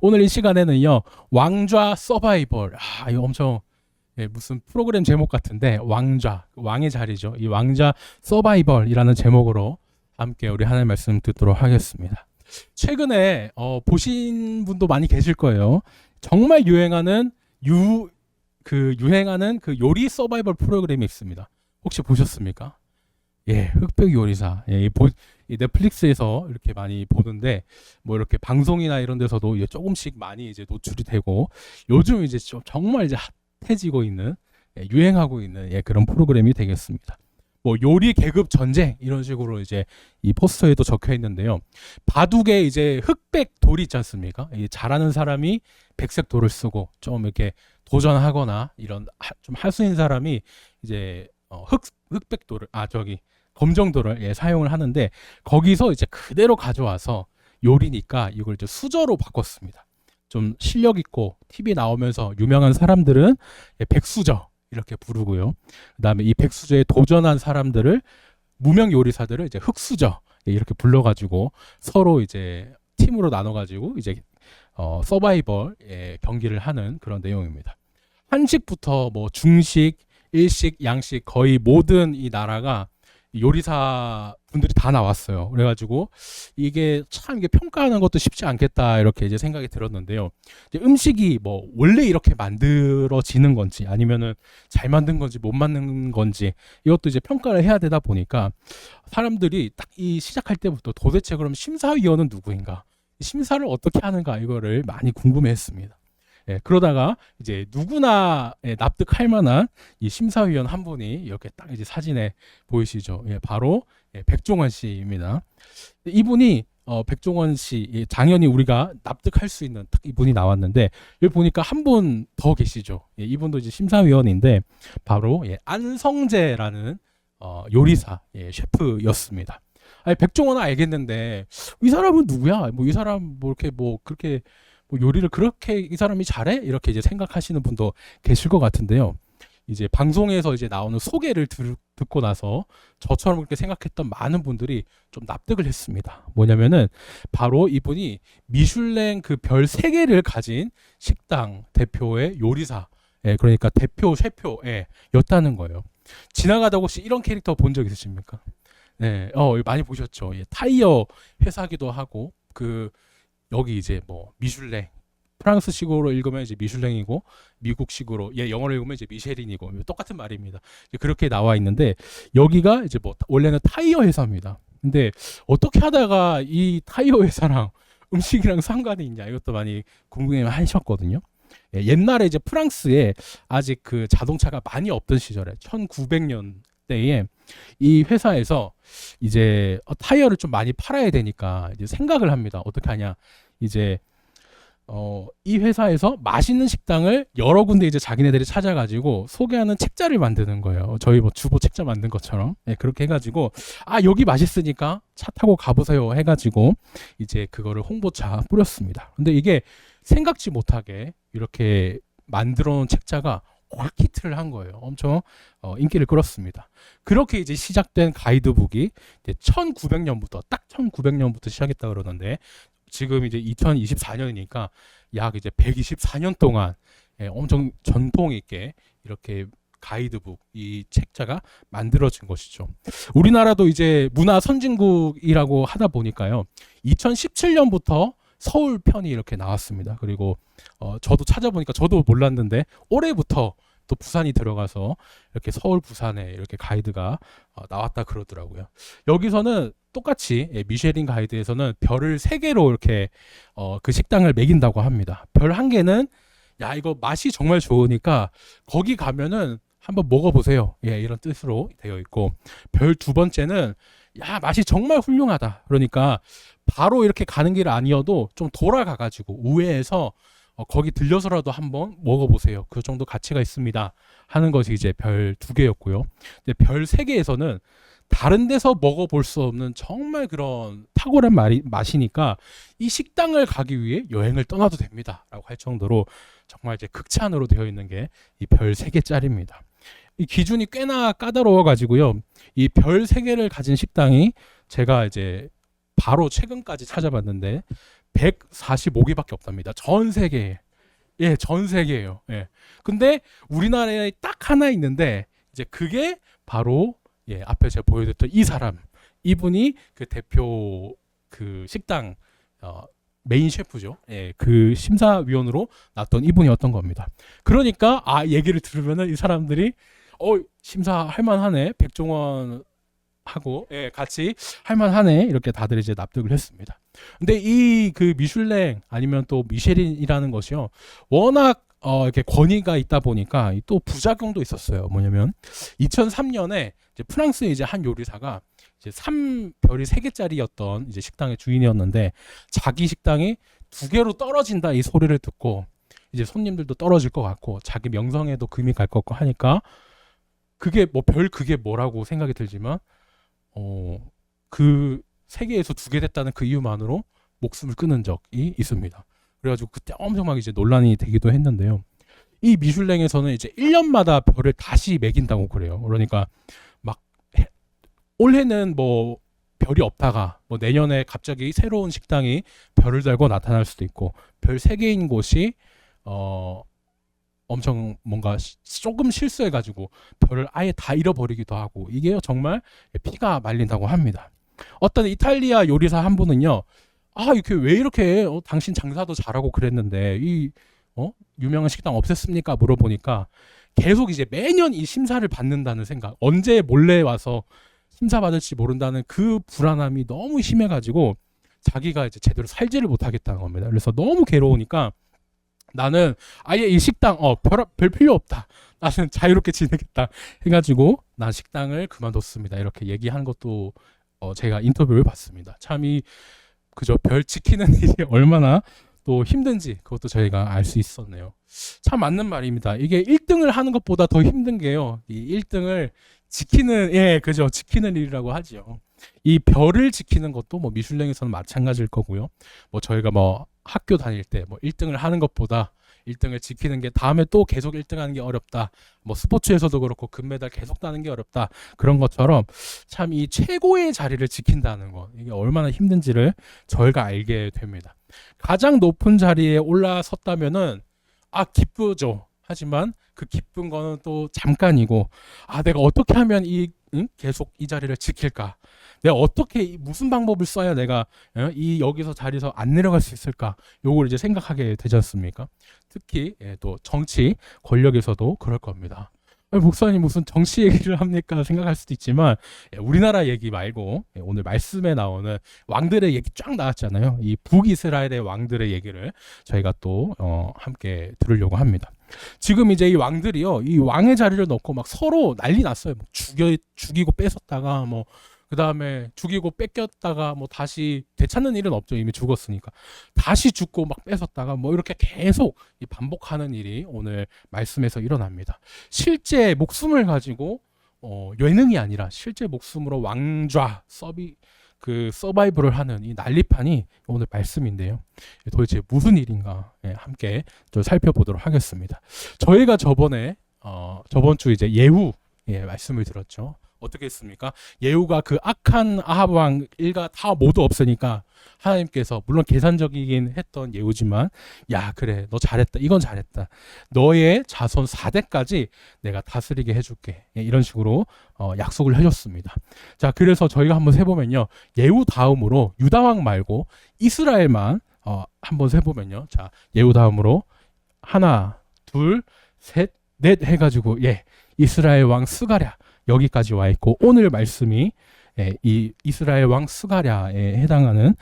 오늘 이 시간에는요, 왕좌 서바이벌. 이거 엄청 무슨 프로그램 제목 같은데, 왕좌, 왕의 자리죠. 이 왕좌 서바이벌이라는 제목으로 함께 우리 하나님 말씀 듣도록 하겠습니다. 최근에 보신 분도 많이 계실 거예요. 정말 유행하는 그 요리 서바이벌 프로그램이 있습니다. 혹시 보셨습니까? 예, 흑백 요리사. 이 넷플릭스에서 이렇게 많이 보는데, 뭐 이렇게 방송이나 이런 데서도 이제 조금씩 많이 이제 노출이 되고, 요즘 이제 정말 이제 핫해지고 있는, 유행하고 있는 그런 프로그램이 되겠습니다. 뭐 요리 계급 전쟁 이런 식으로 이제 이 포스터에도 적혀 있는데요. 바둑에 이제 흑백 돌이 있지 않습니까? 잘하는 사람이 백색 돌을 쓰고, 좀 이렇게 도전하거나 이런 좀 하수인 사람이 이제 흑백 돌을 검정돌을 사용을 하는데, 거기서 이제 그대로 가져와서 요리니까 이걸 이제 수저로 바꿨습니다. 좀 실력 있고 TV 나오면서 유명한 사람들은 백수저 이렇게 부르고요. 그다음에 이 백수저에 도전한 사람들을, 무명 요리사들을 이제 흑수저 이렇게 불러가지고 서로 이제 팀으로 나눠가지고 이제 서바이벌 경기를 하는 그런 내용입니다. 한식부터 뭐 중식, 일식, 양식 거의 모든 이 나라가 요리사 분들이 다 나왔어요. 그래가지고 이게 평가하는 것도 쉽지 않겠다 이렇게 이제 생각이 들었는데요. 이제 음식이 뭐 원래 이렇게 만들어지는 건지, 아니면은 잘 만든 건지 못 만든 건지, 이것도 이제 평가를 해야 되다 보니까 사람들이 딱 이 시작할 때부터 도대체 그럼 심사위원은 누구인가, 심사를 어떻게 하는가, 이거를 많이 궁금해했습니다. 그러다가 이제 누구나 납득할 만한 이 심사위원 한 분이 이렇게 딱 이제 사진에 보이시죠? 바로 백종원 씨입니다. 이분이 백종원 씨, 당연히 우리가 납득할 수 있는 딱 이분이 나왔는데, 여기 보니까 한 분 더 계시죠? 이분도 이제 심사위원인데, 바로 안성재라는 요리사 셰프였습니다. 백종원은 알겠는데 이 사람은 누구야? 뭐 이 사람 뭐 이렇게 뭐 그렇게 뭐 요리를 그렇게 이 사람이 잘해? 이렇게 이제 생각하시는 분도 계실 것 같은데요. 이제 방송에서 이제 나오는 소개를 듣고 나서 저처럼 그렇게 생각했던 많은 분들이 좀 납득을 했습니다. 뭐냐면은 바로 이분이 미슐랭 그 별 3개를 가진 식당 대표의 요리사, 그러니까 대표 셰프였다는 거예요. 지나가다 혹시 이런 캐릭터 본 적 있으십니까? 네, 많이 보셨죠. 타이어 회사기도 하고, 여기 이제 뭐 미슐랭, 프랑스식으로 읽으면 이제 미슐랭이고, 미국식으로 영어로 읽으면 이제 미쉐린이고, 똑같은 말입니다. 그렇게 나와 있는데, 여기가 이제 뭐 원래는 타이어 회사입니다. 근데 어떻게 하다가 이 타이어 회사랑 음식이랑 상관이 있냐, 이것도 많이 궁금해 하셨거든요. 옛날에 이제 프랑스에 아직 그 자동차가 많이 없던 시절에 1900년대에 이 회사에서 이제 타이어를 좀 많이 팔아야 되니까 이제 생각을 합니다. 어떻게 하냐? 이제 이 회사에서 맛있는 식당을 여러 군데 이제 자기네들이 찾아가지고 소개하는 책자를 만드는 거예요. 저희 뭐 주보 책자 만든 것처럼. 그렇게 해가지고 여기 맛있으니까 차 타고 가보세요 해가지고 이제 그거를 홍보차 뿌렸습니다. 근데 이게 생각지 못하게 이렇게 만들어 놓은 책자가 확 히트를 한 거예요. 엄청 인기를 끌었습니다. 그렇게 이제 시작된 가이드북이 이제 1900년부터 딱 1900년부터 시작했다 그러는데, 지금 이제 2024년이니까 약 이제 124년 동안 엄청 전통 있게 이렇게 가이드북, 이 책자가 만들어진 것이죠. 우리나라도 이제 문화 선진국이라고 하다 보니까요. 2017년부터 서울 편이 이렇게 나왔습니다. 그리고 저도 찾아보니까 저도 몰랐는데 올해부터 또 부산이 들어가서 이렇게 서울 부산에 이렇게 가이드가 나왔다 그러더라고요. 여기서는 똑같이 미쉐린 가이드에서는 별을 3개로 이렇게 그 식당을 매긴다고 합니다. 별 1개는 이거 맛이 정말 좋으니까 거기 가면은 한번 먹어보세요, 이런 뜻으로 되어 있고, 별 2번째는 맛이 정말 훌륭하다, 그러니까 바로 이렇게 가는 길 아니어도 좀 돌아가가지고 우회해서 거기 들려서라도 한번 먹어보세요, 그 정도 가치가 있습니다 하는 것이 이제 별 2개였고요. 별 3개에서는 다른 데서 먹어볼 수 없는 정말 그런 탁월한 맛이니까 이 식당을 가기 위해 여행을 떠나도 됩니다 라고 할 정도로 정말 이제 극찬으로 되어 있는 게 이 별 3개짜리입니다. 이 기준이 꽤나 까다로워 가지고요, 이 별 3개를 가진 식당이 제가 이제 바로 최근까지 찾아봤는데 145개밖에 없답니다. 전 세계에. 예, 전 세계예요. 예. 근데 우리나라에 딱 하나 있는데 이제 그게 바로 예, 앞에 제가 보여드렸던 이 사람. 이분이 그 대표 그 식당 메인 셰프죠. 예, 그 심사위원으로 났던 이분이었던 겁니다. 그러니까 얘기를 들으면은 이 사람들이 심사할 만하네. 백종원 하고 예, 같이 할만하네 이렇게 다들 이제 납득을 했습니다. 근데 이 그 미슐랭 아니면 또 미쉐린이라는 것이요 워낙 이렇게 권위가 있다 보니까 또 부작용도 있었어요. 뭐냐면 2003년에 이제 프랑스의 이제 한 요리사가 이제 3별이 3개짜리였던 이제 식당의 주인이었는데 자기 식당이 2개로 떨어진다 이 소리를 듣고 이제 손님들도 떨어질 것 같고 자기 명성에도 금이 갈 것 같고 하니까 그게 뭐 그게 뭐라고 생각이 들지만 그 세계에서 2개 됐다는 그 이유만으로 목숨을 끊은 적이 있습니다. 그래가지고 그때 엄청 막 이제 논란이 되기도 했는데요. 이 미슐랭에서는 이제 1년마다 별을 다시 매긴다고 그래요. 그러니까 막 올해는 뭐 별이 없다가 뭐 내년에 갑자기 새로운 식당이 별을 달고 나타날 수도 있고 별 3개인 곳이 엄청 뭔가 조금 실수해가지고 별을 아예 다 잃어버리기도 하고 이게 정말 피가 말린다고 합니다. 어떤 이탈리아 요리사 한 분은요, 이렇게 왜 이렇게 당신 장사도 잘하고 그랬는데 이 유명한 식당 없앴습니까? 물어보니까 계속 이제 매년 이 심사를 받는다는 생각, 언제 몰래 와서 심사 받을지 모른다는 그 불안함이 너무 심해가지고 자기가 이제 제대로 살지를 못하겠다는 겁니다. 그래서 너무 괴로우니까 나는 아예 이 식당 별 필요 없다. 나는 자유롭게 지내겠다 해가지고 난 식당을 그만뒀습니다. 이렇게 얘기한 것도 제가 인터뷰를 봤습니다. 참 그저 별 지키는 일이 얼마나 또 힘든지 그것도 저희가 알 수 있었네요. 참 맞는 말입니다. 이게 1등을 하는 것보다 더 힘든 게요. 이 1등을 지키는 일이라고 하죠. 이 별을 지키는 것도 뭐 미슐랭에서는 마찬가지일 거고요. 뭐 저희가 뭐 학교 다닐 때 뭐 1등을 하는 것보다 1등을 지키는 게 다음에 또 계속 1등 하는 게 어렵다. 뭐 스포츠에서도 그렇고 금메달 계속 따는 게 어렵다. 그런 것처럼 참 이 최고의 자리를 지킨다는 것 이게 얼마나 힘든지를 저희가 알게 됩니다. 가장 높은 자리에 올라섰다면은 기쁘죠. 하지만 그 기쁜 거는 또 잠깐이고 내가 어떻게 하면 계속 이 자리를 지킬까? 내가 어떻게 무슨 방법을 써야 내가 여기서 자리에서 안 내려갈 수 있을까? 요걸 이제 생각하게 되지 않습니까? 특히 또 정치 권력에서도 그럴 겁니다. 목사님 무슨 정치 얘기를 합니까? 생각할 수도 있지만 우리나라 얘기 말고 오늘 말씀에 나오는 왕들의 얘기 쫙 나왔잖아요. 이 북이스라엘의 왕들의 얘기를 저희가 또 함께 들으려고 합니다. 지금 이제 이 왕들이요, 이 왕의 자리를 놓고 막 서로 난리 났어요. 죽이고 뺏었다가 그 다음에 죽이고 뺏겼다가 다시 되찾는 일은 없죠. 이미 죽었으니까. 다시 죽고 막 뺏었다가 이렇게 계속 반복하는 일이 오늘 말씀에서 일어납니다. 실제 목숨을 가지고 예능이 아니라 실제 목숨으로 왕좌 서바이벌을 하는 이 난리판이 오늘 말씀인데요. 도대체 무슨 일인가 함께 좀 살펴보도록 하겠습니다. 저희가 저번 주 이제 예후 말씀을 들었죠. 어떻게 했습니까? 예후가 그 악한 아합 왕 일가 다 모두 없으니까 하나님께서 물론 계산적이긴 했던 예후지만 그래 너 잘했다. 이건 잘했다. 너의 자손 4대까지 내가 다스리게 해줄게. 이런 식으로 약속을 해줬습니다. 자, 그래서 저희가 한번 세보면요. 예후 다음으로 유다 왕 말고 이스라엘만 한번 세보면요. 자, 예후 다음으로 하나, 둘, 셋, 넷 해가지고 이스라엘 왕 스가랴 여기까지 와 있고 오늘 말씀이 이 이스라엘 왕 스가랴에 해당하는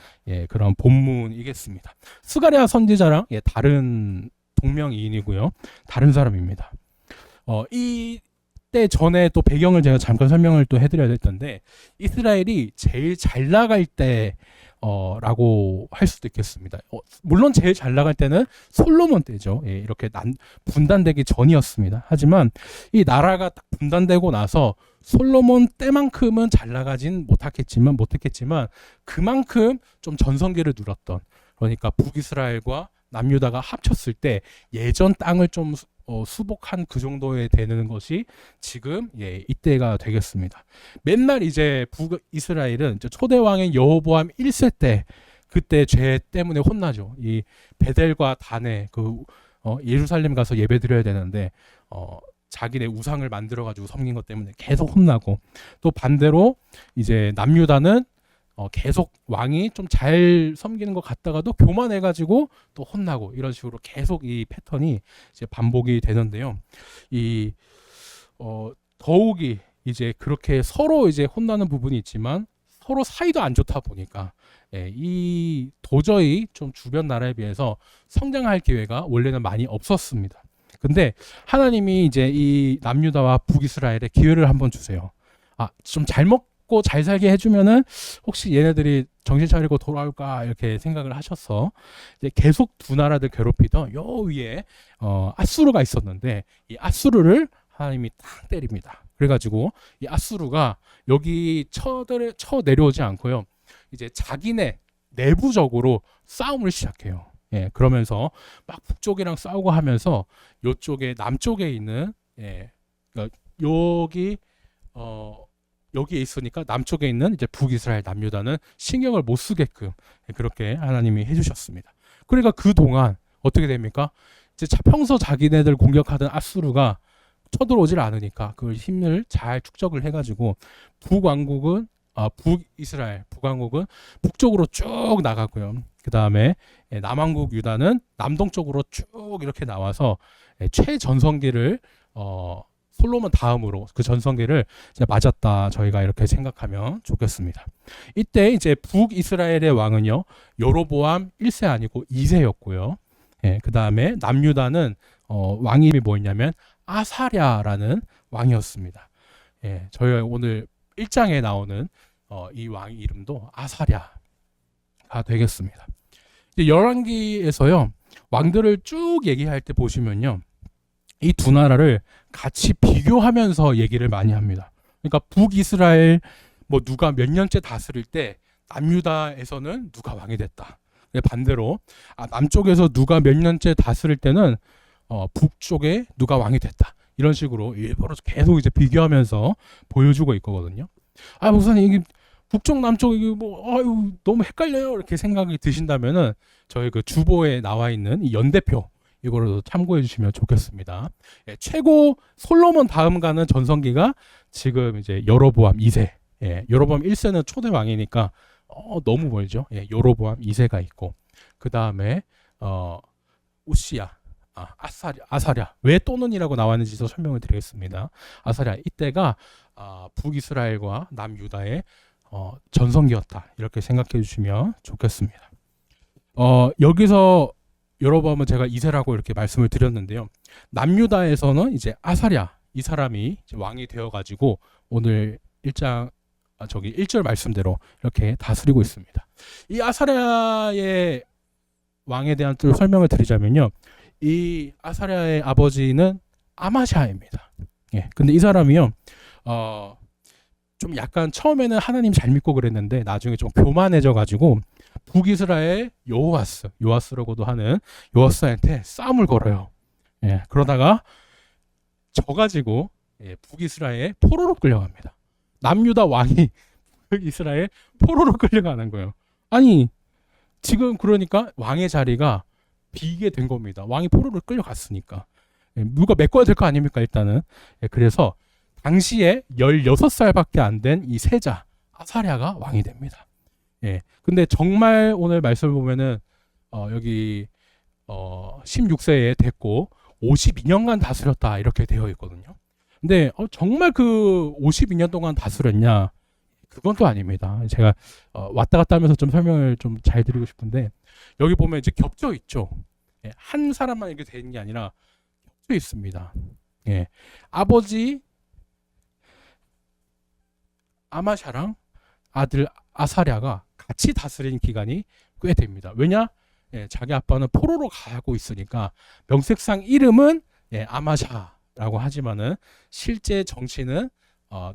그런 본문이겠습니다. 스가랴 선지자랑 다른 동명이인이고요. 다른 사람입니다. 이때 전에 또 배경을 제가 잠깐 설명을 또 해드려야 될 텐데 이스라엘이 제일 잘 나갈 때 라고 할 수도 있겠습니다. 물론 제일 잘 나갈 때는 솔로몬 때죠. 이렇게 분단되기 전이었습니다. 하지만 이 나라가 딱 분단되고 나서 솔로몬 때만큼은 잘 나가진 못했겠지만 그만큼 좀 전성기를 누렸던, 그러니까 북이스라엘과 남유다가 합쳤을 때 예전 땅을 좀 수복한 그 정도에 되는 것이 지금 이때가 되겠습니다. 맨날 이제 북이스라엘은 초대 왕인 여호보암 1세 때 그때 죄 때문에 혼나죠. 이 베델과 단에 예루살렘 가서 예배 드려야 되는데 자기네 우상을 만들어 가지고 섬긴 것 때문에 계속 혼나고, 또 반대로 이제 남유다는 계속 왕이 좀 잘 섬기는 것 같다가도 교만해 가지고 또 혼나고, 이런 식으로 계속 이 패턴이 이제 반복이 되는데요. 이 더욱이 이제 그렇게 서로 이제 혼나는 부분이 있지만 서로 사이도 안 좋다 보니까 이 도저히 좀 주변 나라에 비해서 성장할 기회가 원래는 많이 없었습니다. 근데 하나님이 이제 이 남유다와 북이스라엘에 기회를 한번 주세요. 좀 잘 먹고 잘 살게 해주면은 혹시 얘네들이 정신 차리고 돌아올까 이렇게 생각을 하셔서 이제 계속 두 나라들 괴롭히던 요 위에 아수르가 있었는데, 이 아수르를 하나님이 탁 때립니다. 그래가지고 이 아수르가 여기 쳐 내려오지 않고요, 이제 자기네 내부적으로 싸움을 시작해요. 그러면서 막 북쪽이랑 싸우고 하면서 요쪽에 남쪽에 있는 그러니까 여기에 있으니까 남쪽에 있는 이제 북이스라엘 남유다는 신경을 못 쓰게끔 그렇게 하나님이 해주셨습니다. 그러니까 그 동안 어떻게 됩니까? 이제 평소 자기네들 공격하던 아수르가 쳐들어오질 않으니까 그 힘을 잘 축적을 해가지고 북이스라엘 북왕국은 북쪽으로 쭉 나가고요. 그 다음에 남왕국 유다는 남동쪽으로 쭉 이렇게 나와서 최전성기를 솔로몬 다음으로 그 전성기를 이제 맞았다, 저희가 이렇게 생각하면 좋겠습니다. 이때 이제 북이스라엘의 왕은요, 여로보암 1세 아니고 2세였고요. 그 다음에 남유다는 왕 이름이 뭐였냐면 아사랴라는 왕이었습니다. 저희 오늘 1장에 나오는 이 왕 이름도 아사랴가 되겠습니다. 열왕기에서요, 왕들을 쭉 얘기할 때 보시면요, 이 두 나라를 같이 비교하면서 얘기를 많이 합니다. 그러니까 북이스라엘 누가 몇 년째 다스릴 때 남유다에서는 누가 왕이 됐다. 반대로 남쪽에서 누가 몇 년째 다스릴 때는 북쪽에 누가 왕이 됐다. 이런 식으로 일부러 계속 이제 비교하면서 보여주고 있거든요. 목사님 이게 북쪽 남쪽 이게 너무 헷갈려요 이렇게 생각이 드신다면은 저희 그 주보에 나와 있는 이 연대표 이거를 참고해 주시면 좋겠습니다. 최고 솔로몬 다음 가는 전성기가 지금 이제 여로보암 2세. 여로보암 1세는 초대 왕이니까 너무 멀죠. 여로보암 2세가 있고, 그 다음에 우시야, 아사랴. 왜 또는이라고 나왔는지도 설명을 드리겠습니다. 아사랴 이때가 북이스라엘과 남유다의 전성기였다, 이렇게 생각해 주시면 좋겠습니다. 여기서 여러분 제가 2세라고 이렇게 말씀을 드렸는데요. 남유다에서는 이제 아사랴 이 사람이 이제 왕이 되어가지고 오늘 1절 말씀대로 이렇게 다스리고 있습니다. 이 아사랴의 왕에 대한 또 설명을 드리자면요, 이 아사랴의 아버지는 아마샤입니다. 근데 이 사람이요, 좀 약간 처음에는 하나님 잘 믿고 그랬는데 나중에 좀 교만해져가지고 북이스라엘 요아스라고도 하는 요아스한테 싸움을 걸어요. 그러다가 져가지고 북이스라엘 포로로 끌려갑니다. 남유다 왕이 북이스라엘 포로로 끌려가는 거예요. 아니 지금 그러니까 왕의 자리가 비게 된 겁니다. 왕이 포로로 끌려갔으니까 누가 메꿔야 될 거 아닙니까 일단은. 그래서 당시에 16살밖에 안 된 이 세자 아사랴가 왕이 됩니다. 근데 정말 오늘 말씀을 보면은 여기 16세에 됐고 52년간 다스렸다 이렇게 되어 있거든요. 근데 정말 그 52년 동안 다스렸냐? 그건 또 아닙니다. 제가 왔다 갔다 하면서 좀 설명을 좀 잘 드리고 싶은데, 여기 보면 이제 겹쳐 있죠. 한 사람만 이렇게 되는 게 아니라 겹쳐 있습니다. 아버지 아마샤랑 아들 아사랴가 같이 다스린 기간이 꽤 됩니다. 왜냐? 자기 아빠는 포로로 가고 있으니까 명색상 이름은 아마샤라고 하지만은 실제 정치는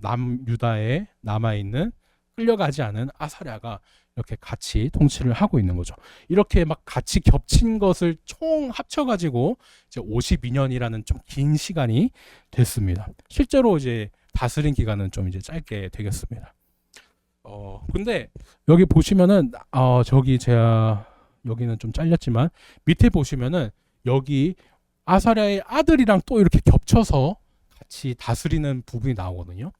남유다에 남아있는 끌려가지 않은 아사랴가 이렇게 같이 통치를 하고 있는 거죠. 이렇게 막 같이 겹친 것을 총 합쳐가지고 이제 52년이라는 좀 긴 시간이 됐습니다. 실제로 이제 다스린 기간은 좀 이제 짧게 되겠습니다. 근데 여기 보시면은 저기 제가 여기는 좀 잘렸지만 밑에 보시면은 여기 아사랴의 아들이랑 또 이렇게 겹쳐서 같이 다스리는 부분이 나오거든요.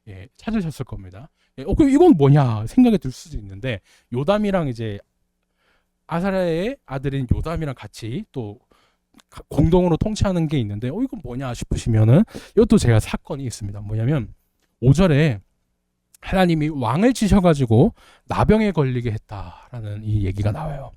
예, 찾으셨을 겁니다. 예, 그럼 이건 뭐냐 생각이 들 수도 있는데 요담이랑 이제 아사랴의 아들인 요담이랑 같이 또 공동으로 통치하는 게 있는데 이건 뭐냐 싶으시면은 이것도 제가 사건이 있습니다. 뭐냐면 5절에 하나님이 왕을 치셔가지고 나병에 걸리게 했다라는 이 얘기가 나와요.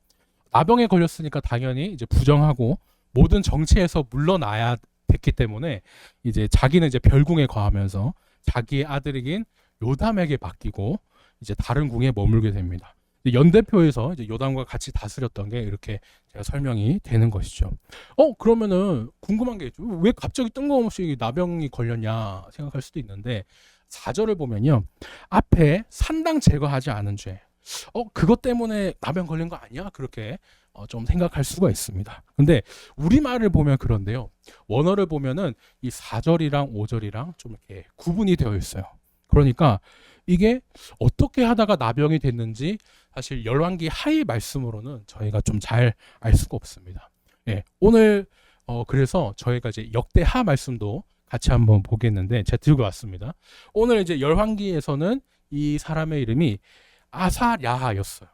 나병에 걸렸으니까 당연히 이제 부정하고 모든 정치에서 물러나야 됐기 때문에 이제 자기는 이제 별궁에 거하면서 자기의 아들이긴 요담에게 맡기고 이제 다른 궁에 머물게 됩니다. 연대표에서 이제 요담과 같이 다스렸던 게 이렇게 제가 설명이 되는 것이죠. 그러면은 궁금한 게 있죠. 왜 갑자기 뜬금없이 나병이 걸렸냐 생각할 수도 있는데 4절을 보면요. 앞에 산당 제거하지 않은 죄. 그것 때문에 나병 걸린 거 아니야? 그렇게 좀 생각할 수가 있습니다. 근데 우리말을 보면 그런데요. 원어를 보면은 이 4절이랑 5절이랑 좀 이렇게 구분이 되어 있어요. 그러니까 이게 어떻게 하다가 나병이 됐는지 사실 열왕기 하의 말씀으로는 저희가 좀 잘 알 수가 없습니다. 예, 오늘 그래서 저희가 이제 역대하 말씀도 같이 한번 보겠는데 제가 들고 왔습니다. 오늘 이제 열왕기에서는 이 사람의 이름이 아사랴였어요.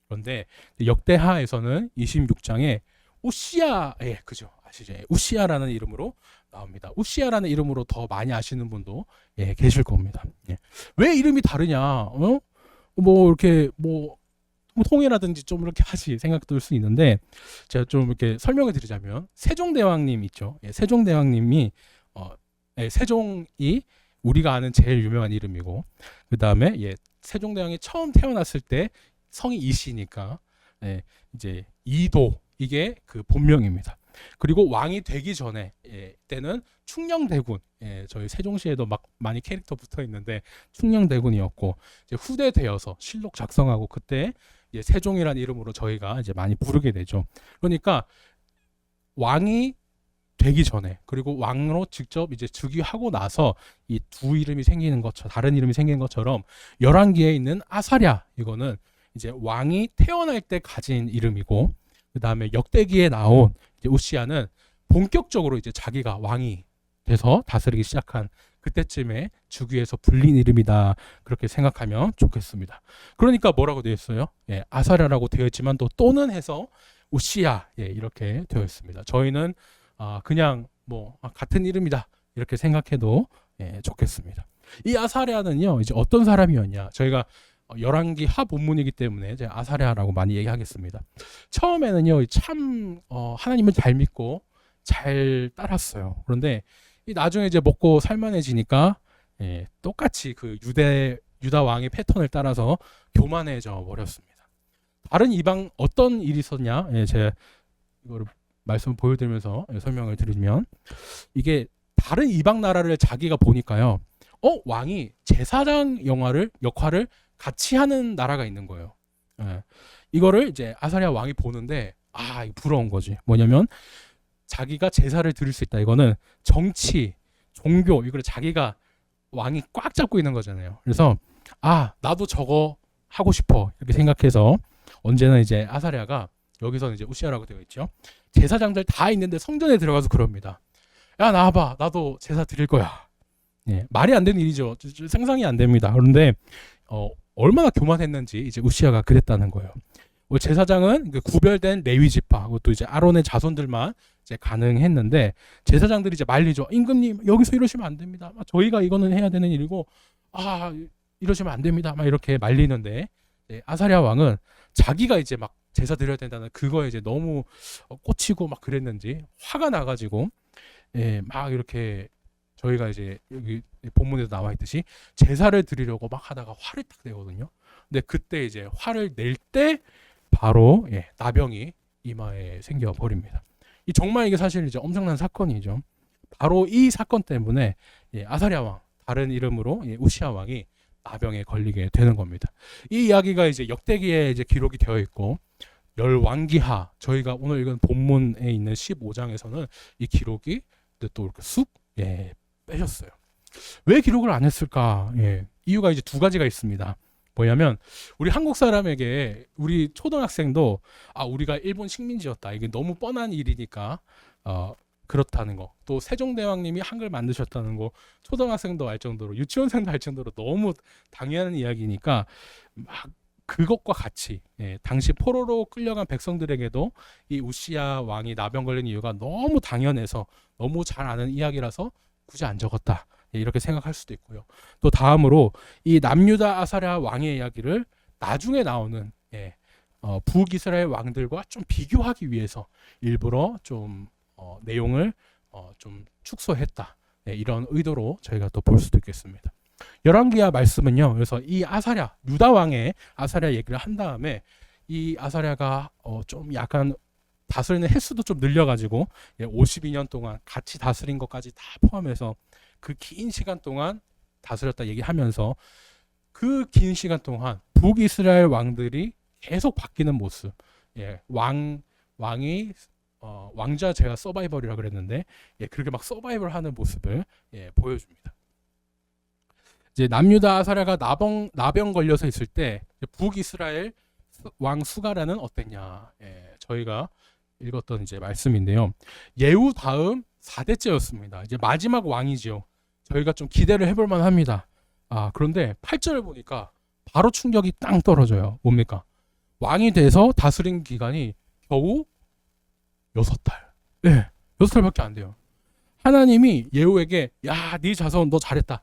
그런데 역대하에서는 26장에 우시야, 그죠? 아시죠? 우시야라는 이름으로 나옵니다. 우시야라는 이름으로 더 많이 아시는 분도 계실 겁니다. 왜 이름이 다르냐? 뭐 이렇게 뭐 통일하든지 좀 이렇게 하지 생각 들 수 있는데 제가 좀 이렇게 설명을 드리자면 세종대왕님 있죠. 세종대왕님이 세종이 우리가 아는 제일 유명한 이름이고 그 다음에 세종대왕이 처음 태어났을 때 성이 이시니까 이제 이도 이게 그 본명입니다. 그리고 왕이 되기 전에 때는 충녕대군 저희 세종시에도 막 많이 캐릭터 붙어 있는데 충녕대군이었고 이제 후대 되어서 실록 작성하고 그때 세종이라는 이름으로 저희가 이제 많이 부르게 되죠. 그러니까 왕이 되기 전에 그리고 왕으로 직접 이제 즉위하고 나서 이 두 이름이 생기는 것처럼 다른 이름이 생기는 것처럼 열왕기에 있는 아사랴 이거는 이제 왕이 태어날 때 가진 이름이고 그 다음에 역대기에 나온 이제 우시야는 본격적으로 이제 자기가 왕이 돼서 다스리기 시작한 그때쯤에 즉위에서 불린 이름이다 그렇게 생각하면 좋겠습니다. 그러니까 뭐라고 되어 있어요? 아사랴라고 되어 있지만 또 또는 해서 우시야 이렇게 되어 있습니다. 저희는 그냥 뭐 같은 이름이다 이렇게 생각해도 좋겠습니다. 이 아사랴는요 이제 어떤 사람이었냐? 저희가 열왕기 하 본문이기 때문에 이제 아사랴라고 많이 얘기하겠습니다. 처음에는요 참 하나님을 잘 믿고 잘 따랐어요. 그런데 나중에 이제 먹고 살만해지니까 똑같이 그 유다 왕의 패턴을 따라서 교만해져 버렸습니다. 다른 이방 어떤 일이 있었냐? 제가 이거를 말씀을 보여드리면서 설명을 드리면 이게 다른 이방 나라를 자기가 보니까요. 왕이 제사장 역할을 같이 하는 나라가 있는 거예요. 이거를 이제 아사랴 왕이 보는데 이거 부러운 거지. 뭐냐면 자기가 제사를 드릴 수 있다. 이거는 정치, 종교 이걸 자기가 왕이 꽉 잡고 있는 거잖아요. 그래서 나도 저거 하고 싶어 이렇게 생각해서 언제나 이제 아사랴가 여기서는 이제 우시야라고 되어 있죠. 제사장들 다 있는데 성전에 들어가서 그럽니다. 야 나와봐, 나도 제사 드릴 거야. 말이 안 되는 일이죠. 상상이 안 됩니다. 그런데 얼마나 교만했는지 이제 우시야가 그랬다는 거예요. 제사장은 구별된 레위 지파, 그것도 이제 아론의 자손들만 이제 가능했는데 제사장들이 이제 말리죠. 임금님 여기서 이러시면 안 됩니다. 저희가 이거는 해야 되는 일이고 이러시면 안 됩니다. 막 이렇게 말리는데 아사랴 왕은 자기가 이제 막 제사 드려야 된다는 그거에 이제 너무 꽂히고 막 그랬는지 화가 나가지고 막 이렇게 저희가 이제 여기 본문에도 나와 있듯이 제사를 드리려고 막 하다가 화를 딱 내거든요. 근데 그때 이제 화를 낼 때 바로 나병이 이마에 생겨 버립니다. 정말 이게 사실 이제 엄청난 사건이죠. 바로 이 사건 때문에 아사랴 왕, 다른 이름으로 우시야 왕이 나병에 걸리게 되는 겁니다. 이 이야기가 이제 역대기에 이제 기록이 되어 있고 열왕기하 저희가 오늘 읽은 본문에 있는 15장에서는 이 기록이 또 이렇게 쑥 빼셨어요. 왜 기록을 안 했을까? 이유가 이제 두 가지가 있습니다. 뭐냐면 우리 한국 사람에게 우리 초등학생도 우리가 일본 식민지였다. 이게 너무 뻔한 일이니까 그렇다는 거. 또 세종대왕님이 한글 만드셨다는 거 초등학생도 알 정도로 유치원생도 알 정도로 너무 당연한 이야기니까 막 그것과 같이 당시 포로로 끌려간 백성들에게도 이 우시야 왕이 나병 걸린 이유가 너무 당연해서 너무 잘 아는 이야기라서 굳이 안 적었다. 이렇게 생각할 수도 있고요. 또 다음으로 이 남유다 아사랴 왕의 이야기를 나중에 나오는 북이스라엘 왕들과 좀 비교하기 위해서 일부러 좀 내용을 좀 축소했다. 이런 의도로 저희가 또 볼 수도 있겠습니다. 열왕기하 말씀은요. 그래서 이 아사랴 유다 왕의 아사랴 얘기를 한 다음에 이 아사랴가 좀 약간 다스리는 횟수도 좀 늘려가지고 52년 동안 같이 다스린 것까지 다 포함해서 그 긴 시간 동안 다스렸다 얘기하면서 그 긴 시간 동안 북이스라엘 왕들이 계속 바뀌는 모습, 왕이 왕자 제가 서바이벌이라 그랬는데 그렇게 막 서바이벌하는 모습을 보여줍니다. 이제 남유다 아사랴가 나병 걸려서 있을 때 북이스라엘 왕 수가랴는 어땠냐? 저희가 읽었던 이제 말씀인데요. 예후 다음 4대째였습니다. 이제 마지막 왕이죠. 저희가 좀 기대를 해볼 만합니다. 그런데 8절을 보니까 바로 충격이 땅 떨어져요. 뭡니까? 왕이 돼서 다스린 기간이 겨우 6달. 6달밖에 안 돼요. 하나님이 예후에게 네 자손 너 잘했다.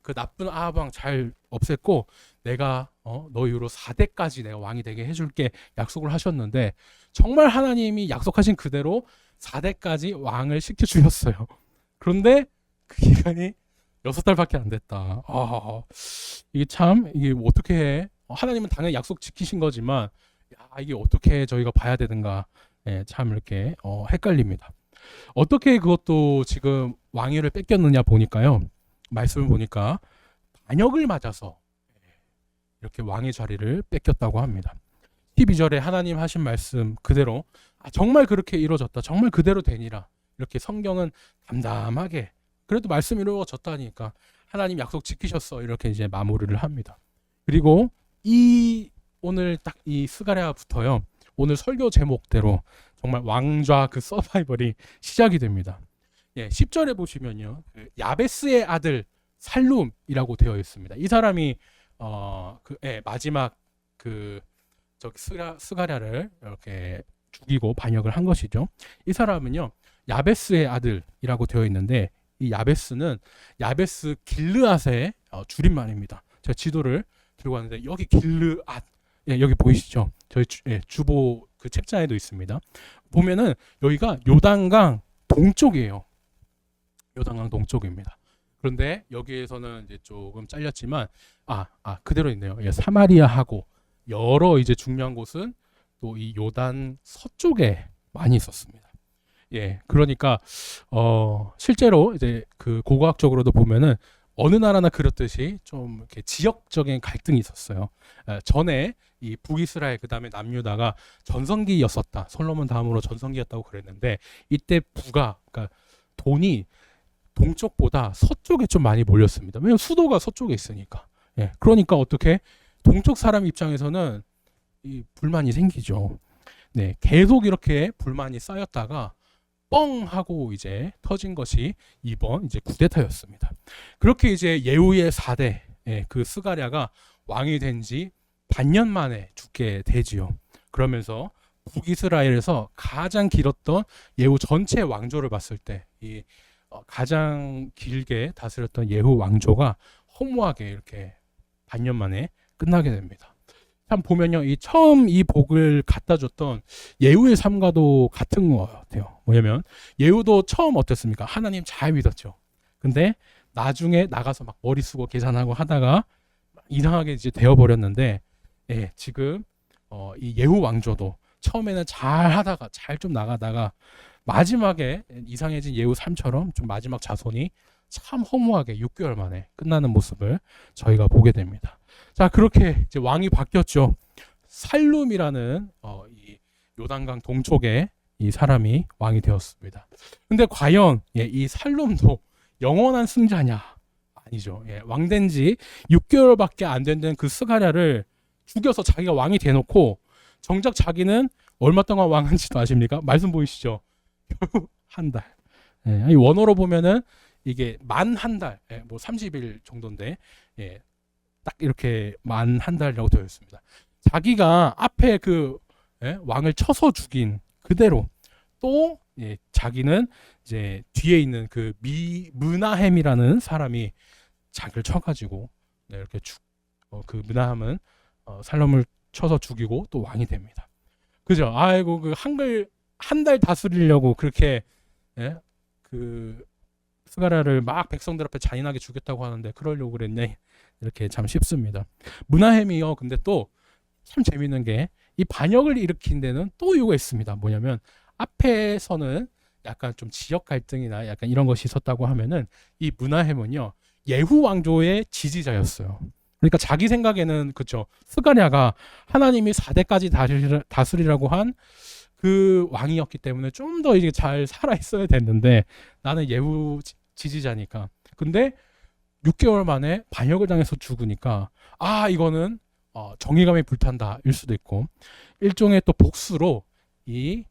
그 나쁜 아합 왕 잘 없앴고 내가 너 이후로 4대까지 내가 왕이 되게 해줄게 약속을 하셨는데 정말 하나님이 약속하신 그대로 4대까지 왕을 시켜주셨어요. 그런데 그 기간이 6달밖에 안 됐다. 이게 어떻게 해? 하나님은 당연히 약속 지키신 거지만 이게 어떻게 저희가 봐야 되는가? 참 이렇게 헷갈립니다. 어떻게 그것도 지금 왕위를 뺏겼느냐 보니까요. 말씀을 보니까 반역을 맞아서 이렇게 왕의 자리를 뺏겼다고 합니다. 12절에 하나님 하신 말씀 그대로 정말 그렇게 이루어졌다. 정말 그대로 되니라. 이렇게 성경은 담담하게 그래도 말씀이 이루어졌다니까 하나님 약속 지키셨어. 이렇게 이제 마무리를 합니다. 그리고 오늘 딱 이 스가랴부터요. 오늘 설교 제목대로 정말 왕좌 그 서바이벌이 시작이 됩니다. 10절에 보시면요. 야베스의 아들 살룸이라고 되어 있습니다. 이 사람이 마지막 스가랴를 이렇게 죽이고 반역을 한 것이죠. 이 사람은요. 야베스의 아들이라고 되어 있는데 이 야베스는 야베스 길르앗의 줄임말입니다. 제가 지도를 들고 왔는데 여기 길르앗 여기 보이시죠? 저희 주보 그 책자에도 있습니다. 보면은 여기가 요단강 동쪽이에요. 요단강 동쪽입니다. 그런데 여기에서는 이제 조금 잘렸지만 그대로 있네요. 사마리아하고 여러 이제 중요한 곳은 또 이 요단 서쪽에 많이 있었습니다. 그러니까 실제로 이제 그 고고학적으로도 보면은 어느 나라나 그렇듯이 좀 이렇게 지역적인 갈등이 있었어요. 전에 이 북이스라엘 그다음에 남유다가 전성기였었다. 솔로몬 다음으로 전성기였다고 그랬는데 이때 그러니까 돈이 동쪽보다 서쪽에 좀 많이 몰렸습니다. 왜냐하면 수도가 서쪽에 있으니까. 그러니까 어떻게 동쪽 사람 입장에서는 이 불만이 생기죠. 계속 이렇게 불만이 쌓였다가 뻥 하고 이제 터진 것이 이번 이제 쿠데타였습니다. 그렇게 이제 예후의 4대 그 스가랴가 왕이 된 지 반년 만에 죽게 되지요. 그러면서 북이스라엘에서 가장 길었던 예후 전체 왕조를 봤을 때 이 가장 길게 다스렸던 예후 왕조가 허무하게 이렇게 반년 만에 끝나게 됩니다. 참 보면요, 처음 이 복을 갖다 줬던 예후의 삶과도 같은 것 같아요. 뭐냐면 예후도 처음 어땠습니까? 하나님 잘 믿었죠. 근데 나중에 나가서 막 머리 쓰고 계산하고 하다가 이상하게 이제 되어버렸는데, 지금 이 예후 왕조도 처음에는 잘 하다가 잘 좀 나가다가 마지막에 이상해진 예후 삶처럼 좀 마지막 자손이 참 허무하게 6개월 만에 끝나는 모습을 저희가 보게 됩니다. 자, 그렇게 이제 왕이 바뀌었죠. 살룸이라는 이 요단강 동쪽에 이 사람이 왕이 되었습니다. 근데 과연 이 살룸도 영원한 승자냐? 아니죠. 예, 왕된 지 6개월밖에 안 된 그 스가랴를 죽여서 자기가 왕이 돼놓고 정작 자기는 얼마 동안 왕한지도 아십니까? 말씀 보이시죠? 결국 한 달. 예, 아니 원어로 보면은 이게 만 한 달, 예, 뭐 30일 정도인데, 예, 딱 이렇게 만 한 달이라고 되어 있습니다. 자기가 앞에 그 예, 왕을 쳐서 죽인 그대로 또 예, 자기는 이제 뒤에 있는 그 문하햄이라는 사람이 자기를 쳐가지고 네, 이렇게 그 문하햄은 살롬을 쳐서 죽이고 또 왕이 됩니다. 그죠? 아이고 그 한글 한 달 다스리려고 그렇게 예? 그 스가랴를 막 백성들 앞에 잔인하게 죽였다고 하는데 그러려고 그랬냐 이렇게 참 쉽습니다. 문하햄이요. 근데 또 참 재밌는 게 이 반역을 일으킨 데는 또 이유가 있습니다. 뭐냐면 앞에서는 약간 좀 지역 갈등이나 약간 이런 것이 있었다고 하면은 이 문하햄은요 예후 왕조의 지지자였어요. 그러니까 자기 생각에는 그쵸 스가랴가 하나님이 4대까지 다스리라고 한 그 왕이었기 때문에 좀 더 이제 잘 살아 있어야 됐는데 나는 예후 지지자니까. 근데 6개월 만에 반역을 당해서 죽으니까 아 이거는 정의감이 불탄다 일 수도 있고 일종의 또 복수로 이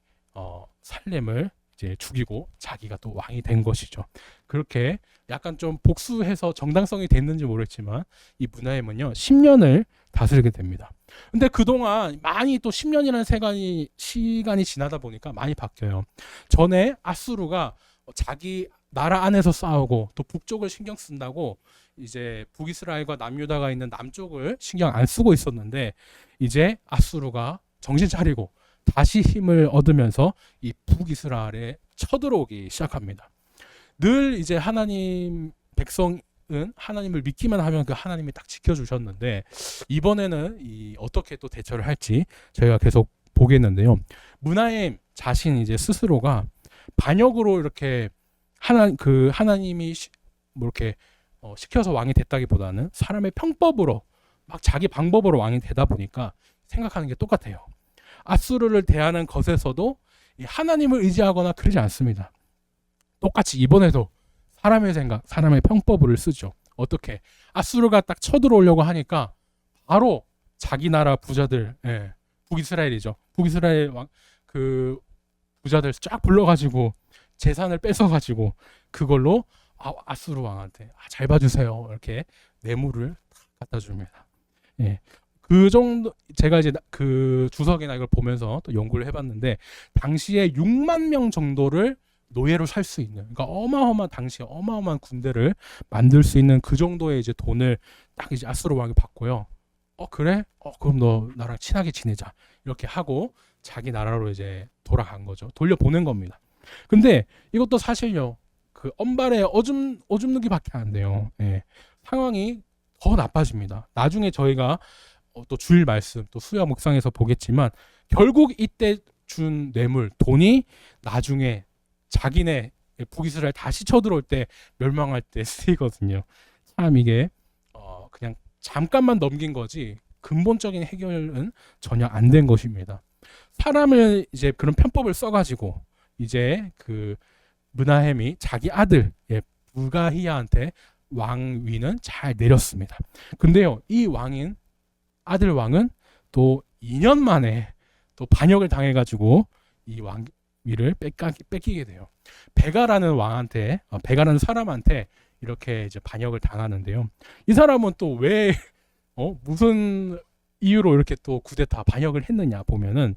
살렘을 이제 죽이고 자기가 또 왕이 된 것이죠. 그렇게 약간 좀 복수해서 정당성이 됐는지 모르겠지만 이 문하햄은요 10년을 다스리게 됩니다. 근데 그동안 많이 또 10년이라는 시간이 지나다 보니까 많이 바뀌어요. 전에 아수르가 자기 나라 안에서 싸우고 또 북쪽을 신경 쓴다고 이제 북이스라엘과 남유다가 있는 남쪽을 신경 안 쓰고 있었는데 이제 아수르가 정신 차리고 다시 힘을 얻으면서 이 북이스라엘에 쳐들어오기 시작합니다. 늘 이제 하나님 백성은 하나님을 믿기만 하면 그 하나님이 딱 지켜주셨는데 이번에는 어떻게 또 대처를 할지 저희가 계속 보겠는데요. 문하햄 자신 이제 스스로가 반역으로 이렇게 하나님이 뭐 이렇게 시켜서 왕이 됐다기보다는 사람의 평법으로 막 자기 방법으로 왕이 되다 보니까 생각하는 게 똑같아요. 아수르를 대하는 것에서도 하나님을 의지하거나 그러지 않습니다. 똑같이 이번에도 사람의 생각, 사람의 평법을 쓰죠. 어떻게? 아수르가 딱 쳐들어오려고 하니까 바로 자기 나라 부자들, 예, 북이스라엘이죠. 북이스라엘 그 부자들 쫙 불러가지고 재산을 뺏어가지고 그걸로 아수르 왕한테 잘 봐주세요. 이렇게 뇌물을 갖다 줍니다. 예. 그 정도 제가 이제 그 주석이나 이걸 보면서 또 연구를 해봤는데 당시에 6만 명 정도를 노예로 살 수 있는 그러니까 당시에 어마어마한 군대를 만들 수 있는 그 정도의 이제 돈을 딱 이제 아수르 왕이 받고요. 그래? 그럼 너 나랑 친하게 지내자 이렇게 하고 자기 나라로 이제 돌아간 거죠. 돌려보낸 겁니다. 근데 이것도 사실요 그 엄발에 오줌 누기밖에 안 돼요. 예. 상황이 더 나빠집니다. 나중에 저희가 또 주일 말씀 또 수야 묵상에서 보겠지만 결국 이때 준 뇌물 돈이 나중에 자기네 북이스라엘 다시 쳐들어올 때 멸망할 때 쓰이거든요. 참 이게 그냥 잠깐만 넘긴 거지 근본적인 해결은 전혀 안 된 것입니다. 사람을 이제 그런 편법을 써가지고 이제 그 문하햄이 자기 아들 부가히야한테 왕위는 잘 내렸습니다. 근데요 이 아들 왕은 또 2년 만에 또 반역을 당해가지고 이 왕위를 뺏기게 돼요. 베가라는 사람한테 이렇게 이제 반역을 당하는데요. 이 사람은 또 왜 무슨 이유로 이렇게 또 쿠데타 반역을 했느냐 보면은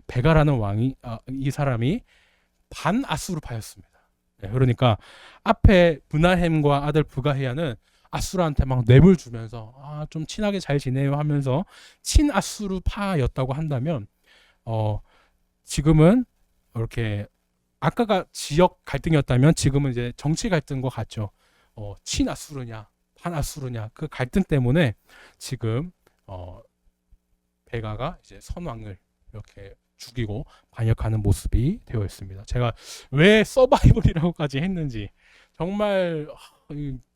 베가라는 이 사람이 반아수르파였습니다. 그러니까 앞에 문하햄과 아들 부가히야는 아수르한테 막 뇌물 주면서 좀 친하게 잘 지내요 하면서 친아수르파였다고 한다면 지금은 이렇게 아까가 지역 갈등이었다면 지금은 이제 정치 갈등과 같죠. 친아수르냐 반아수르냐 그 갈등 때문에 지금 베가가 이제 선왕을 이렇게 죽이고 반역하는 모습이 되어 있습니다. 제가 왜 서바이벌이라고까지 했는지 정말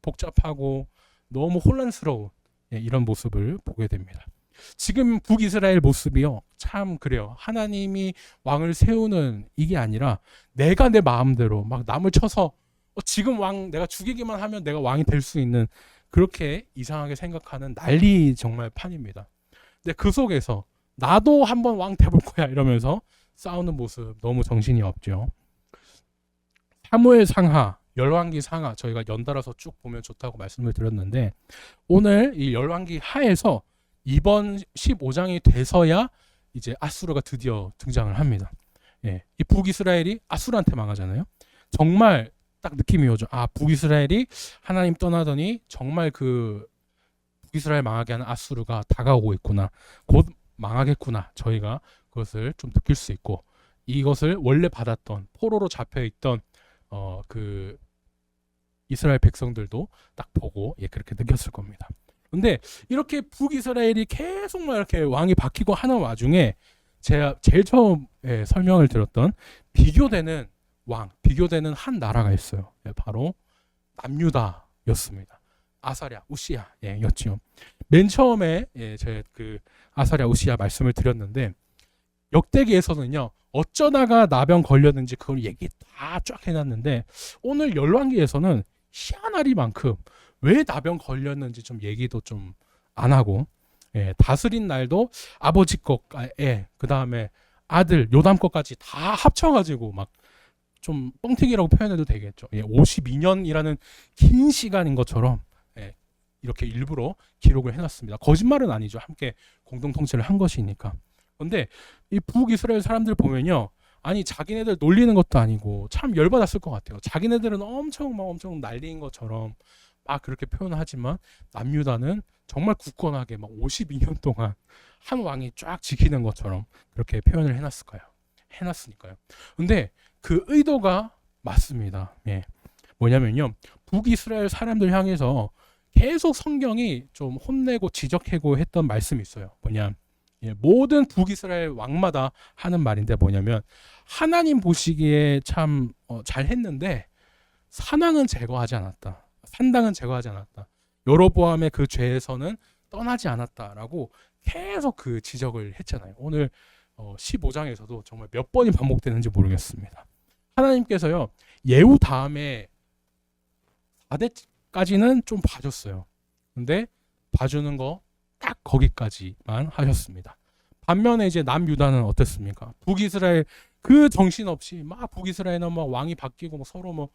복잡하고 너무 혼란스러운 이런 모습을 보게 됩니다. 지금 북이스라엘 모습이요 참 그래요. 하나님이 왕을 세우는 이게 아니라 내가 내 마음대로 막 남을 쳐서 지금 왕 내가 죽이기만 하면 내가 왕이 될 수 있는 그렇게 이상하게 생각하는 난리 정말 판입니다. 근데 그 속에서 나도 한번 왕 돼볼 거야 이러면서 싸우는 모습 너무 정신이 없죠. 사무엘 상하, 열왕기 상하 저희가 연달아서 쭉 보면 좋다고 말씀을 드렸는데 오늘 이 열왕기 하에서 이번 15장이 돼서야 이제 아수르가 드디어 등장을 합니다. 예, 이 북이스라엘이 아수르한테 망하잖아요. 정말 딱 느낌이 오죠. 아, 북이스라엘이 하나님 떠나더니 정말 그 북이스라엘 망하게 하는 아수르가 다가오고 있구나. 곧 망하겠구나. 저희가 그것을 좀 느낄 수 있고 이것을 원래 받았던 포로로 잡혀있던 그 이스라엘 백성들도 딱 보고 그렇게 느꼈을 겁니다. 근데 이렇게 북이스라엘이 계속 막 이렇게 왕이 바뀌고 하는 와중에 제가 제일 처음 설명을 드렸던 비교되는 왕, 비교되는 한 나라가 있어요. 바로 남유다였습니다. 아사랴, 우시야 였지요. 맨 처음에 제가 그 아사랴, 우시야 말씀을 드렸는데 역대기에서는요 어쩌다가 나병 걸렸는지 그걸 얘기 다 쫙 해놨는데 오늘 열왕기에서는 희한하리만큼 왜 나병 걸렸는지 좀 얘기도 좀 안 하고 다스린 날도 아버지 것에 그 다음에 아들 요담 것까지 다 합쳐가지고 막 좀 뻥튀기라고 표현해도 되겠죠. 52년이라는 긴 시간인 것처럼 이렇게 일부러 기록을 해놨습니다. 거짓말은 아니죠. 함께 공동 통치를 한 것이니까. 그런데 이 북이스라엘 사람들 보면요, 아니 자기네들 놀리는 것도 아니고 참 열받았을 것 같아요. 자기네들은 엄청 난리인 것처럼 막 그렇게 표현하지만 남유다는 정말 굳건하게 막 52년 동안 한 왕이 쫙 지키는 것처럼 그렇게 표현을 해놨으니까요. 근데 그 의도가 맞습니다. 뭐냐면요, 북이스라엘 사람들 향해서 계속 성경이 좀 혼내고 지적하고 했던 말씀이 있어요. 뭐냐, 모든 북이스라엘 왕마다 하는 말인데 뭐냐면 하나님 보시기에 참 잘했는데 산당은 제거하지 않았다. 여로보암의 그 죄에서는 떠나지 않았다라고 계속 그 지적을 했잖아요. 오늘 15장에서도 정말 몇 번이 반복되는지 모르겠습니다. 하나님께서요 예후 다음에 4대까지는 좀 봐줬어요. 근데 봐주는 거 딱 거기까지만 하셨습니다. 반면에 이제 남유다는 어땠습니까? 북이스라엘 그 정신없이 막 북이스라엘은 막 왕이 바뀌고 뭐 서로 뭐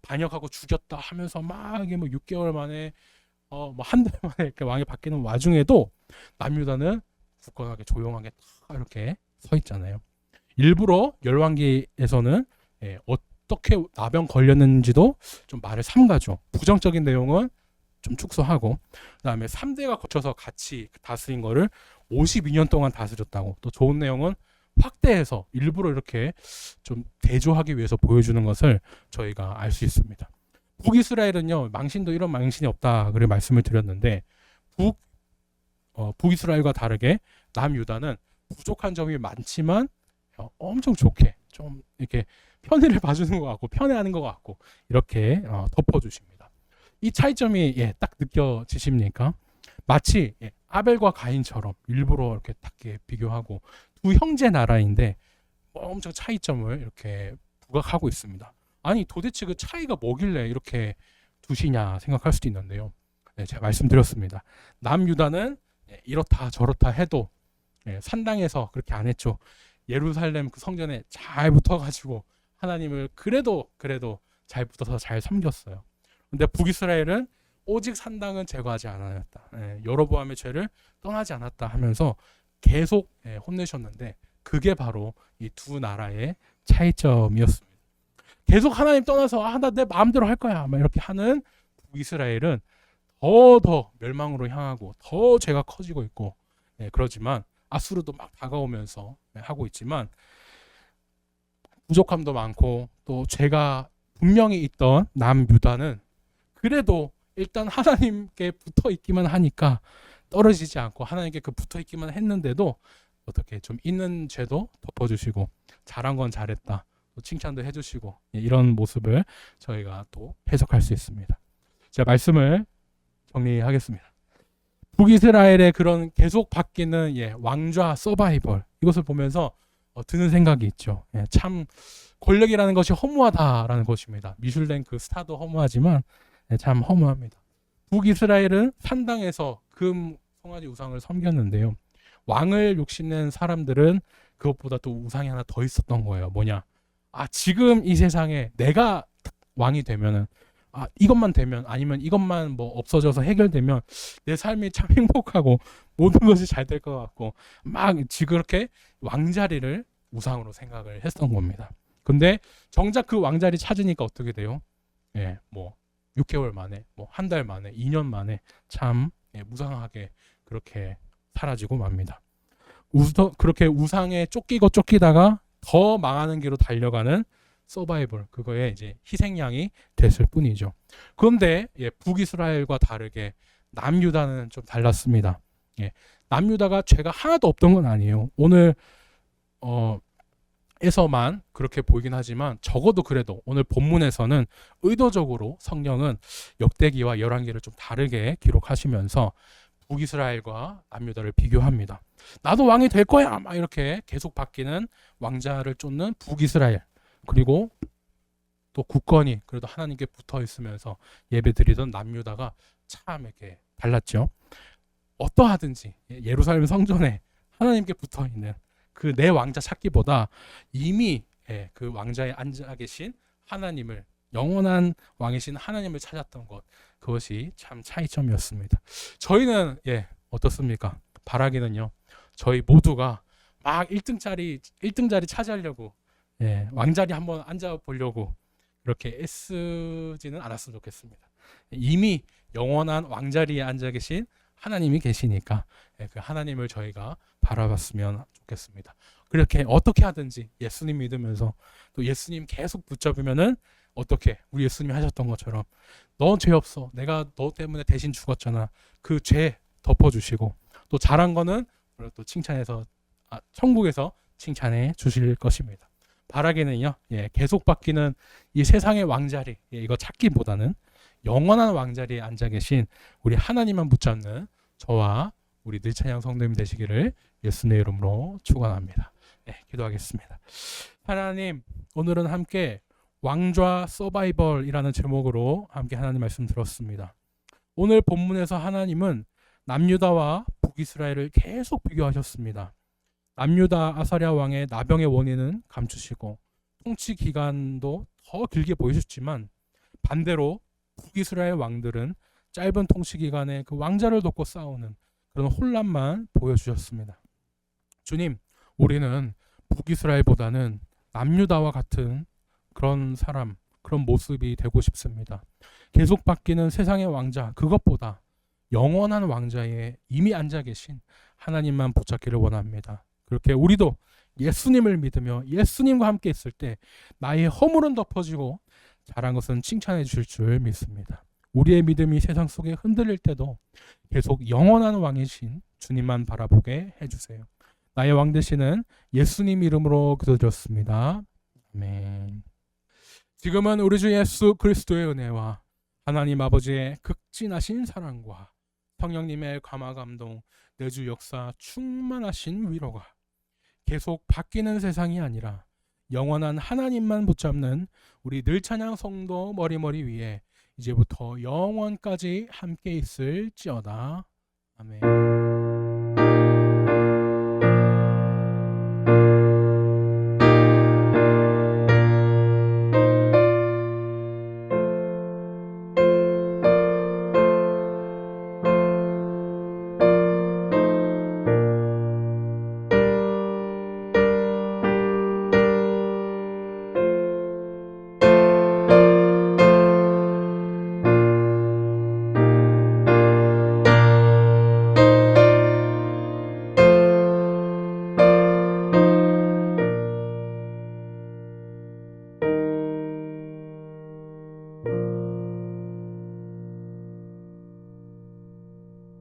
반역하고 죽였다 하면서 막 이게 뭐 6개월 만에 뭐 한 달 만에 이렇게 왕이 바뀌는 와중에도 남유다는 굳건하게 조용하게 딱 이렇게 서 있잖아요. 일부러 열왕기에서는 어떻게 나병 걸렸는지도 좀 말을 삼가죠. 부정적인 내용은 좀 축소하고 그다음에 3대가 거쳐서 같이 다스린 거를 52년 동안 다스렸다고 또 좋은 내용은 확대해서 일부러 이렇게 좀 대조하기 위해서 보여주는 것을 저희가 알 수 있습니다. 북이스라엘은요 망신도 이런 망신이 없다 그렇게 말씀을 드렸는데 북이스라엘과 다르게 남유다는 부족한 점이 많지만 엄청 좋게 좀 이렇게 편의를 봐주는 것 같고 편애하는 것 같고 이렇게 덮어주십니다. 이 차이점이 딱 느껴지십니까? 마치 아벨과 가인처럼 일부러 이렇게 딱 비교하고 두 형제 나라인데 엄청 차이점을 이렇게 부각하고 있습니다. 아니 도대체 그 차이가 뭐길래 이렇게 두시냐 생각할 수도 있는데요. 제가 말씀드렸습니다. 남유다는 이렇다 저렇다 해도 산당에서 그렇게 안 했죠. 예루살렘 그 성전에 잘 붙어가지고 하나님을 그래도 잘 붙어서 잘 섬겼어요. 근데 북이스라엘은 오직 산당은 제거하지 않았다. 여로보암의 죄를 떠나지 않았다 하면서 계속 혼내셨는데 그게 바로 이 두 나라의 차이점이었습니다. 계속 하나님 떠나서 나 내 마음대로 할 거야 막 이렇게 하는 북이스라엘은 더 멸망으로 향하고 더 죄가 커지고 있고 그러지만 아수르도 막 다가오면서 하고 있지만 부족함도 많고 또 죄가 분명히 있던 남유다는 그래도 일단 하나님께 붙어 있기만 하니까 떨어지지 않고 하나님께 그 붙어 있기만 했는데도 어떻게 좀 있는 죄도 덮어주시고 잘한 건 잘했다 또 칭찬도 해주시고 이런 모습을 저희가 또 해석할 수 있습니다. 제가 말씀을 정리하겠습니다. 북이스라엘의 그런 계속 바뀌는 왕좌 서바이벌 이것을 보면서 드는 생각이 있죠. 예, 참 권력이라는 것이 허무하다라는 것입니다. 미슐랭 그 스타도 허무하지만 참 허무합니다. 북이스라엘은 산당에서 금 송아지 우상을 섬겼는데요. 왕을 욕심낸 사람들은 그것보다 또 우상이 하나 더 있었던 거예요. 뭐냐? 지금 이 세상에 내가 왕이 되면은 이것만 되면 아니면 이것만 뭐 없어져서 해결되면 내 삶이 참 행복하고 모든 것이 잘 될 것 같고 막 그렇게 왕자리를 우상으로 생각을 했던 겁니다. 근데 정작 그 왕자리 찾으니까 어떻게 돼요? 예, 뭐 6개월 만에, 뭐 한 달 만에, 2년 만에 참 무상하게 그렇게 사라지고 맙니다. 그렇게 우상에 쫓기다가 더 망하는 길로 달려가는 서바이벌, 그거에 이제 희생양이 됐을 뿐이죠. 그런데 북이스라엘과 다르게 남유다는 좀 달랐습니다. 남유다가 죄가 하나도 없던 건 아니에요. 오늘 에서만 그렇게 보이긴 하지만 적어도 그래도 오늘 본문에서는 의도적으로 성령은 역대기와 열왕기를 좀 다르게 기록하시면서 북이스라엘과 남유다를 비교합니다. 나도 왕이 될 거야 막 이렇게 계속 바뀌는 왕자를 쫓는 북이스라엘, 그리고 또 굳건히 그래도 하나님께 붙어 있으면서 예배드리던 남유다가 참 이렇게 달랐죠. 어떠하든지 예루살렘 성전에 하나님께 붙어 있는 그 내 왕자 찾기보다 이미 그 왕자에 앉아 계신 하나님을, 영원한 왕이신 하나님을 찾았던 것, 그것이 참 차이점이었습니다. 저희는 어떻습니까? 바라기는요, 저희 모두가 막 1등 자리 차지하려고 왕자리 한번 앉아 보려고 그렇게 애쓰지는 않았으면 좋겠습니다. 이미 영원한 왕자리에 앉아 계신 하나님이 계시니까 그 하나님을 저희가 바라봤으면 좋겠습니다. 그렇게 어떻게 하든지 예수님 믿으면서 또 예수님 계속 붙잡으면은 어떻게 우리 예수님이 하셨던 것처럼 너 죄 없어, 내가 너 때문에 대신 죽었잖아, 그 죄 덮어주시고 또 잘한 거는 또 칭찬해서 천국에서 칭찬해 주실 것입니다. 바라기는요, 계속 바뀌는 이 세상의 왕자리 이거 찾기보다는 영원한 왕자리에 앉아 계신 우리 하나님만 붙잡는 저와 우리 늘찬양 성도님 되시기를 예수님의 이름으로 축원합니다. 기도하겠습니다. 하나님, 오늘은 함께 왕좌 서바이벌이라는 제목으로 함께 하나님 말씀 들었습니다. 오늘 본문에서 하나님은 남유다와 북이스라엘을 계속 비교하셨습니다. 남유다 아사랴 왕의 나병의 원인은 감추시고 통치 기간도 더 길게 보이셨지만 반대로 북이스라엘 왕들은 짧은 통치 기간에 그 왕자를 놓고 싸우는 그런 혼란만 보여주셨습니다. 주님, 우리는 북이스라엘보다는 남유다와 같은 그런 사람, 그런 모습이 되고 싶습니다. 계속 바뀌는 세상의 왕자, 그것보다 영원한 왕자에 이미 앉아 계신 하나님만 붙잡기를 원합니다. 그렇게 우리도 예수님을 믿으며 예수님과 함께 있을 때 나의 허물은 덮어지고 잘한 것은 칭찬해 주실 줄 믿습니다. 우리의 믿음이 세상 속에 흔들릴 때도 계속 영원한 왕이신 주님만 바라보게 해주세요. 나의 왕 되시는 예수님 이름으로 기도드렸습니다. 아멘. 지금은 우리 주 예수 그리스도의 은혜와 하나님 아버지의 극진하신 사랑과 성령님의 감화 감동, 내주 역사 충만하신 위로가 계속 바뀌는 세상이 아니라 영원한 하나님만 붙잡는 우리 늘찬양 성도 머리머리 위에 이제부터 영원까지 함께 있을지어다. 아멘.